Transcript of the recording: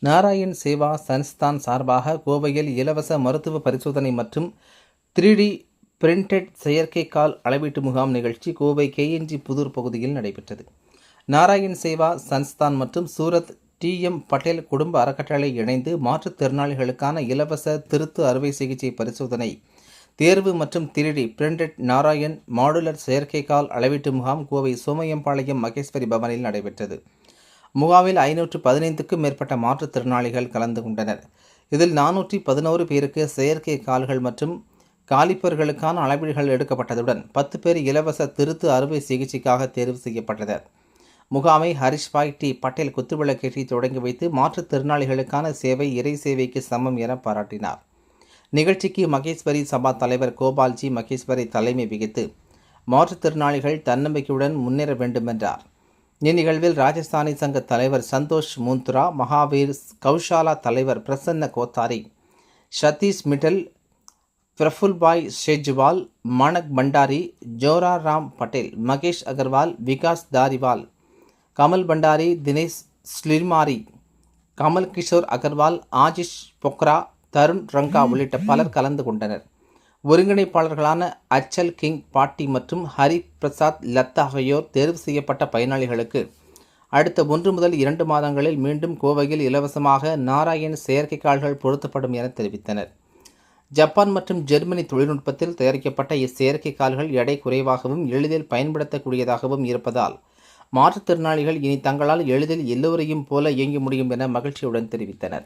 நாராயண் சேவா சன்ஸ்தான் சார்பாக கோவையில் இலவச மருத்துவ பரிசோதனை மற்றும் 3D பிரிண்டட் செயற்கை கால் அளவீட்டு முகாம் நிகழ்ச்சி கோவை KNG புதூர் பகுதியில் நடைபெற்றது. நாராயண் சேவா சன்ஸ்தான் மற்றும் சூரத் TM பட்டேல் குடும்ப அறக்கட்டளை இணைந்து மாற்றுத்திறனாளிகளுக்கான இலவச திருத்து அறுவை சிகிச்சை பரிசோதனை தேர்வு மற்றும் 3D பிரிண்டட் நாராயண் மாடுலர் செயற்கைக்கால் அளவீட்டு முகாம் கோவை சோமையம்பாளையம் மகேஸ்வரி பவனில் நடைபெற்றது. முகாமில் 515க்கும் மேற்பட்ட மாற்றுத்திறனாளிகள் கலந்து கொண்டனர். இதில் 411 பேருக்கு செயற்கை கால்கள் மற்றும் காலிப்பர்களுக்கான அளவீடுகள் எடுக்கப்பட்டதுடன் 10 பேர் இலவச திருத்து அறுவை சிகிச்சைக்காக தேர்வு செய்யப்பட்டனர். முகாமை ஹரிஷ்பாய் டி பட்டேல் குத்துவிளக்கேற்றி தொடங்கி வைத்து மாற்றுத்திறனாளிகளுக்கான சேவை இறை சேவைக்கு சமம் என பாராட்டினார். நிகழ்ச்சிக்கு மகேஸ்வரி சபா தலைவர் கோபால்ஜி மகேஸ்வரி தலைமை வகித்து மாற்றுத்திறனாளிகள் தன்னம்பிக்கையுடன் முன்னேற வேண்டும் என்றார். இந்நிகழ்வில் ராஜஸ்தானி சங்க தலைவர் சந்தோஷ் மூந்துரா, மகாவீர் கௌஷாலா தலைவர் பிரசன்ன கோத்தாரி, சதீஷ் மிட்டல், பிரஃபுல்பாய் ஷேஜ்வால், மானக் பண்டாரி, ஜோரா ராம் பட்டேல், மகேஷ் அகர்வால், விகாஸ் தாரிவால், கமல் பண்டாரி, தினேஷ் ஸ்லிமாரி, கமல் கிஷோர் அகர்வால், ஆஜிஷ் பொக்ரா, தருண் ரங்கா உள்ளிட்ட பலர் கலந்து கொண்டனர். ஒருங்கிணைப்பாளர்களான அச்சல் கிங் பாட்டி மற்றும் ஹரி பிரசாத் லத்தா ஆகியோர் தேர்வு செய்யப்பட்ட பயனாளிகளுக்கு அடுத்த 1 முதல் 2 மாதங்களில் மீண்டும் கோவையில் இலவசமாக நாராயண் செயற்கைக்கால்கள் பொருத்தப்படும் என தெரிவித்தனர். ஜப்பான் மற்றும் ஜெர்மனி தொழில்நுட்பத்தில் தயாரிக்கப்பட்ட இச்செயற்கைக்கால்கள் எடை குறைவாகவும் எளிதில் பயன்படுத்தக்கூடியதாகவும் இருப்பதால் மாற்றுத்திறனாளிகள் இனி தங்களால் எளிதில் எல்லோரையும் போல இயங்க முடியும் என மகிழ்ச்சியுடன் தெரிவித்தனர்.